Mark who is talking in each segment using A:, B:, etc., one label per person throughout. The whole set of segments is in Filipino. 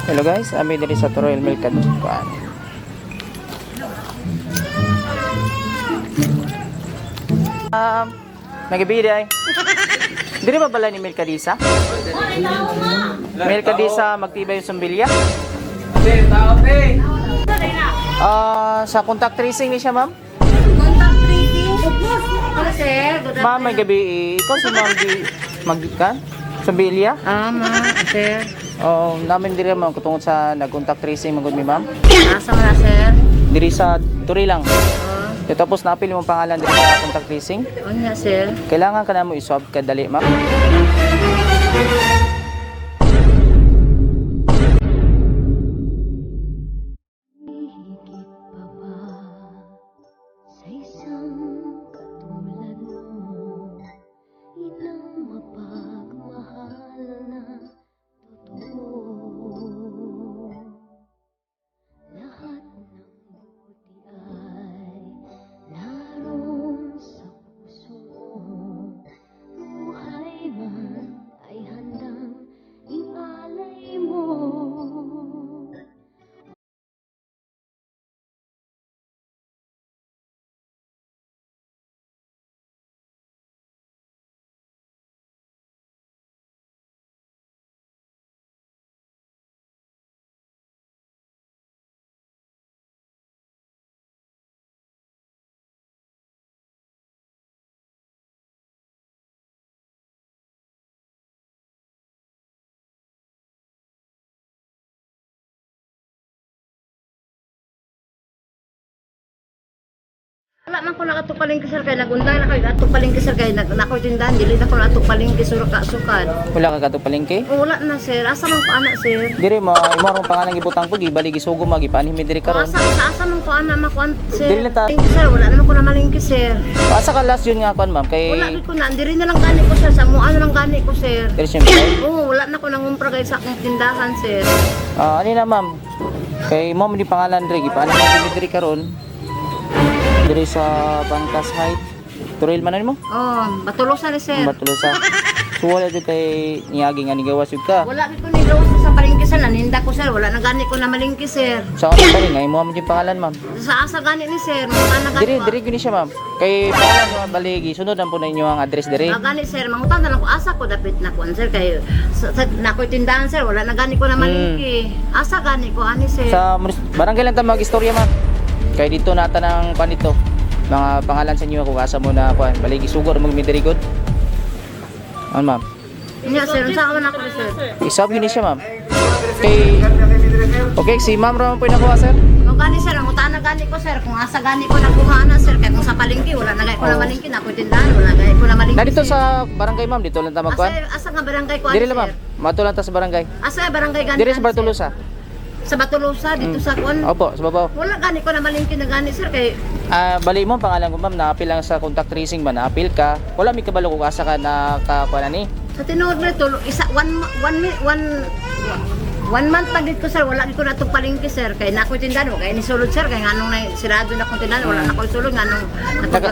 A: Hello guys, ami diri sa Royal Milk Kadukan. Nagibidi ay. Diri ba bala ni Milkadisa? Milkadisa magtibay yung sumbilya? Sa contact tracing ni siya, ma'am?
B: Contact tracing? Ano, sir?
A: Ma'am, may gabi. Ikaw si ma'am di magkan? Sumbilya?
B: Sir.
A: Namin diri ma'am kutungod sa nag-contact tracing magud mi, ma'am.
B: Asa mo na, sir?
A: Diri sa Turi lang.
B: Oo.
A: Tapos napili mong pangalan diri sa contact tracing.
B: Ano nga, sir?
A: Kailangan ka na mo i-swab kadali, ma'am.
C: Sa isang katulad mo, inang mapagmahal na totoo. Lahat ng buti ay naroon sa puso mo. Buhay man ay handang ialay mo.
B: Wala man ko nakatupaling sir kay nagundang na kayo atupaling sir kay nakoy tindahan dili na ko natupaling sir ka sukan.
A: Wala ka katupalingke?
B: Wala na sir, asa man ko ana sir?
A: Diri mo imong pangalan gibutang ko gibali gisugo magipanin mi diri karon.
B: Asa man ko ana makuan sir?
A: Dili na ta.
B: Sir, wala naman ko na malingki sir.
A: Asa ka last yun nga kon ma'am kay
B: Wala gid ko na diri na lang gani ko sir sa mo ano lang gani ko sir.
A: diri siyempre.
B: Oo, wala na ko nangumpra kay sa akong tindahan sir.
A: Ani na ma'am. Kay mo ni pangalan diri gipanin mi diri karon. Diri sa Bangkas Height. Turil man mo?
B: Oh, batulosan ni sir.
A: Batulosa. So wala jud kay niagi nga ni gawas jud ka.
B: Wala gid ko ni gawas sa palengke sir, naninda ko sir, wala na gani ko na malingki sir.
A: Sa ano ba nga imo mo yung pangalan ma'am?
B: Sa asa gani ni sir, mga na gani.
A: Diri gini siya ma'am. Kay pangalan mo baligi sunod ang po na inyo ang address diri.
B: Gani sir, mangutan na lang ko asa ko dapit na ko sir kay na ko tindahan sir, wala na gani ko na malingki. Asa gani ko ani sir.
A: Sa barangay lang ta mag-istorya ma'am. Kay dito nata ng panito. Mga pangalan sa inyo kung asa mo na kuan baligi sugod magmidirigod. Ano ma'am?
B: Inya sir, unsa man ako ni sir?
A: Isab yun siya ma'am. Okay, si ma'am raman po yung nakuha sir.
B: Kung gani sir, mangutan na gani ko sir, kung asa gani ko nakuha na sir, kay kung sa palengke wala na gani ko na malingki, na ko tindahan wala gani ko na malingki.
A: Na dito
B: sir.
A: sa barangay ma'am, dito lang ta magkuan.
B: Asa nga barangay ko ani
A: Diri
B: sir?
A: lang ma'am. Mato lang ta sa barangay.
B: Asa barangay gani?
A: Diri sa
B: ani, sir?
A: Bartolosa.
B: Sa Batulusa dito sa kuan.
A: Opo, sa babaw.
B: Wala gani ko na malingki na gani sir kay
A: Bali mo ang pangalan ko ma'am, naapil lang sa contact tracing ba, naapil ka. Wala mi kabalo kung asa ka nakakuan ani.
B: sa tinuod nito isa one month pa dito sir, wala gid ko na to palingki sir kay na ko tindahan kay ni sulod sir kay nganong na sirado na ko tindahan wala na ko sulod nganong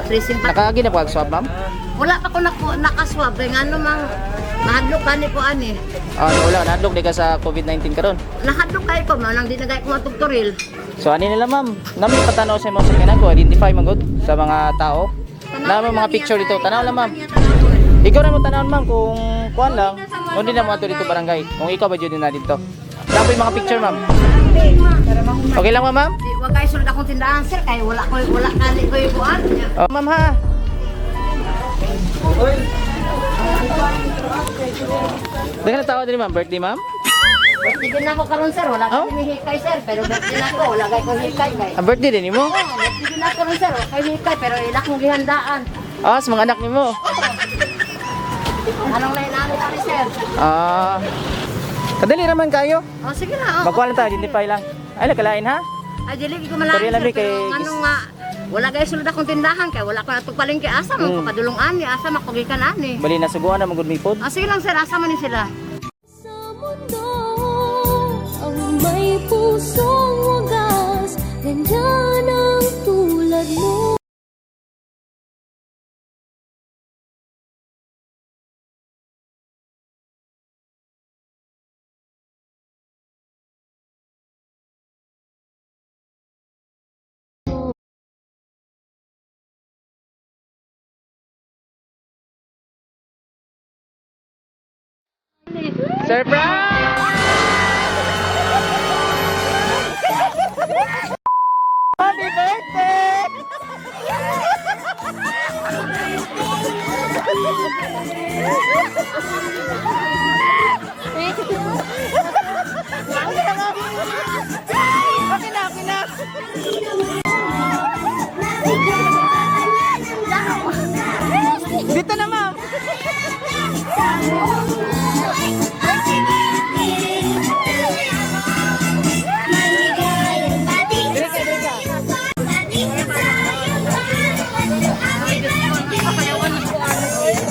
B: tracing pa.
A: Nakaagi na pag swab ma'am?
B: Wala pa ko nakaswab kay ngano mang nahadlok kani ko ani.
A: Wala nadlok di ka sa COVID-19 karon.
B: Nahadlok kay ko man nang di na kay ko matugturil.
A: So ani nila ma'am, nami patanaw sa mga sakyanan ko, identify man gud sa mga tao. Nami mga picture dito, tanaw lang ma'am. Ikaw ra mo tanawon ma'am kung kuan lang, kundi na mo ato dito barangay. Kung ikaw ba jud na dito. Tama yung mga picture ma'am. Okay lang ma'am?
B: Di wa kay sulod akong tindahan sir kay wala kani ko yung kuan.
A: Oh, ma'am ha. Dengan tawa din ma'am, birthday ma'am?
B: Birthday na ako karon sir, wala
A: Oh?
B: kay ni hikay sir pero birthday na ko wala kay ko hikay kay.
A: Ang birthday din mo?
B: Birthday na ko ron sir, kay hikay pero ilak mo gihandaan.
A: Sa mga anak nimo.
B: Anong lain-ano kami sir?
A: Kadali naman kayo.
B: Sige na.
A: Magkuha lang tayo, identify lang. Ay, nakalain ha?
B: Ay, dili ko malain
A: Sorry lang,
B: sir,
A: Bi, kay-
B: pero ano nga, wala kayo sulod akong tindahan, kaya wala ko natong palengke. Asa mo, padulong ani, asa makugikan ani.
A: Bali, nasuguan na magud mi pod.
B: Sige lang sir, asa man ni sila?
C: Sa mundo ang may pusong wagas, ganyan ang tulad mo.
A: Surprise! Happy birthday! Okay na, okay na. Dito na, ma'am.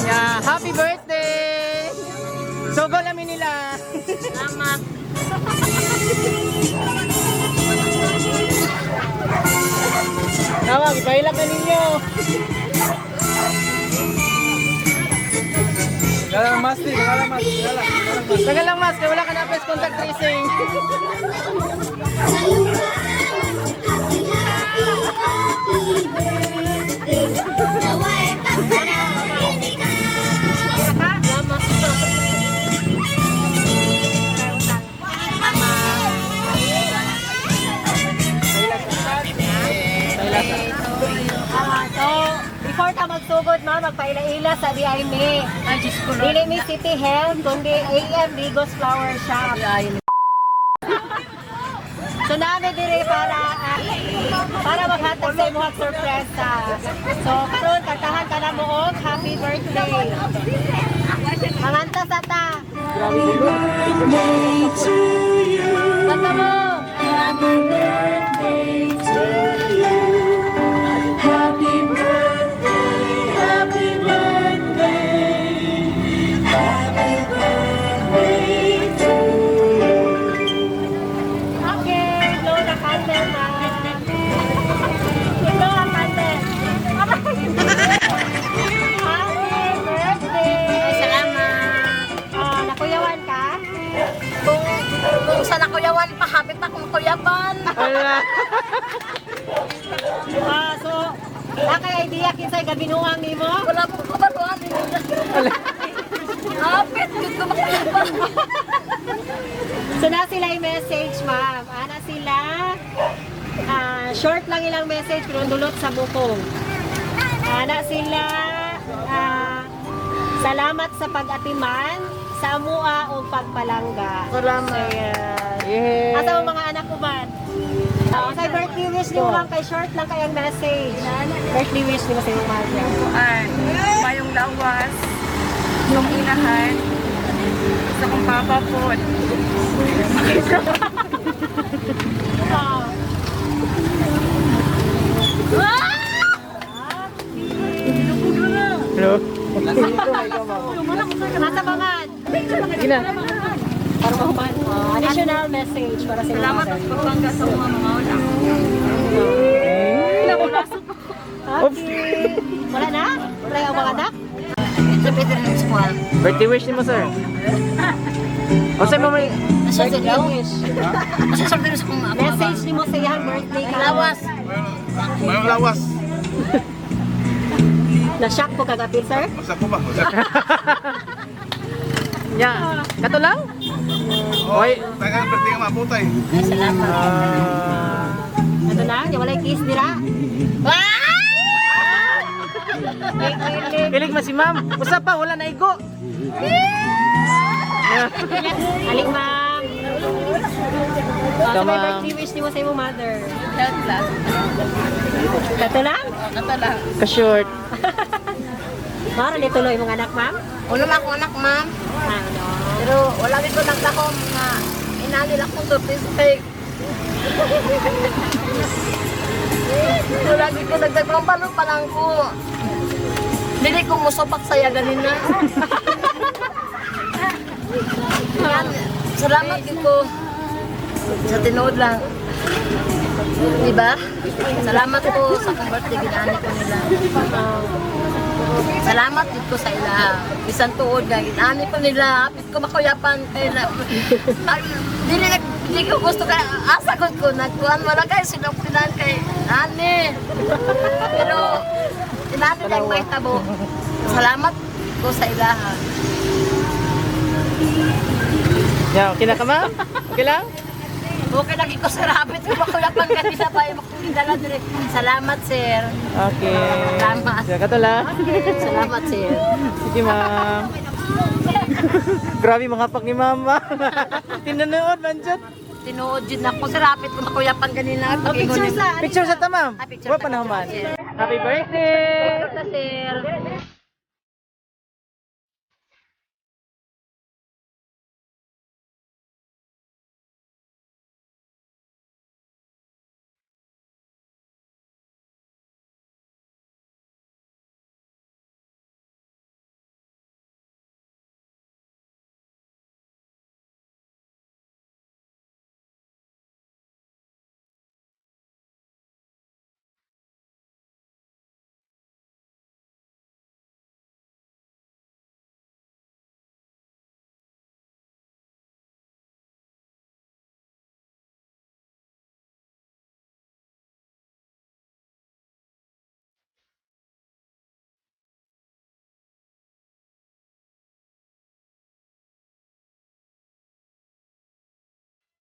A: Yeah, happy birthday! Sugo namin nila.
B: Salamat.
A: Tawag, ipailak na ninyo.
D: Kailangan mas, kailangan mas.
A: Tagal lang, mas. Kaya wala ka na first contact tracing.
E: So, before ka magsugod, ma, magpaila-ila sa DIME.
B: Ay, Diyos ko.
E: Dili mi City Health, kundi AM Ligos Flower Shop. So, namin dire para maghatag sa imuhang sorpresa. So, karon kantahan ka na mo og happy birthday. Manganta sa ta. Kanta mo. Okay, blow the candle, ma. Blow the candle. Happy birthday!
B: Salamat.
E: Nakuyawan ka?
B: Kung sa nakuyawan pa, hapit na kung kuyapan.
A: Wala.
E: So, nakay idea kinsay gabinuang nimo?
B: Wala po kabaruan. Hapit, yun ko makuyapan.
E: So, na sila yung message, ma'am. Ana sila, short lang ilang message, pero dulot sa bukong. Ana sila, salamat sa pag-atiman, sa amua o pagpalangga.
B: Salamat.
E: So, yan.
A: Yeah.
E: Asa ang mga anak ko ba? Sa birthday wish niyo, ma'am, kay short lang kayang message. Birthday wish niyo sa iyong mother.
F: Ay, mayong lawas, yung inahan, sa kong papa po.
A: Hello?
E: Nasa mga
A: Gina.
E: para mahuman. Additional message para sa iyong
F: Salamat
E: mother.
F: at pagpangga sa mga ulam.
E: Okay. Wala na? Wala yung mga anak?
B: Ito pwede rin sa kuwan.
A: Birthday wish ni mo, sir. O sa'yo mo may...
B: Nasa sa
E: Birthday
B: iyo.
E: wish.
B: Nasa sa rin sa kong
E: Message ni mo sa iyang birthday ka.
B: Lawas.
D: Mayroong lawas.
E: Na-shock po kagabi, sir?
D: Masak mo ba? Masak.
A: Yeah. Kato lang?
D: Oh,
A: Oy.
D: tagang berarti nga maputay.
B: Ay, salamat.
E: Ano na? Yung walay kiss dira?
A: Kilig man si ma'am. Usa pa, wala na igo.
E: Aling ma'am. Sa
A: Tama.
E: may birthday wish ni mo sa iyong mother. Kato lang?
A: Ka-short.
E: Mara, di tuloy mong anak, ma'am?
B: Wala na akong anak, ma'am.
E: Ano?
B: Pero wala rin ko nagdako mga inanil akong surprise cake. Wala rin ko nagdako palo pa lang ko. Dili ko musupak saya ganina. Yan, salamat din ko sa tinood lang. Diba? Salamat ko sa kong birthday ginani ko nila. Salamat din ko sa ila. Isang tuod na ginani ko nila. Apit ko makuyapan. Dili ko gusto kaya asagod ko. Nagkuhan wala kayo silang pinan kay Ani. Pero inani lang may tabo. Salamat ko sa ilaha.
A: Yeah, okay na ka ma'am? Okay lang?
B: Okay lagi ko sa rapid ko makulapan kanina pa yung makikindala dire. Salamat sir.
A: Okay.
B: Salamat.
A: Siya ka tala.
B: Salamat sir.
A: Sige ma'am. Grabe mga pak ni mama. Tinanood man dyan.
B: Tinuod jud na ko sa rapid ko makulapan kanina.
A: Picture sa ta ma'am.
B: Ah, picture
A: Wa
B: ta,
A: pa na man.
B: picture.
A: Happy birthday!
B: Sir.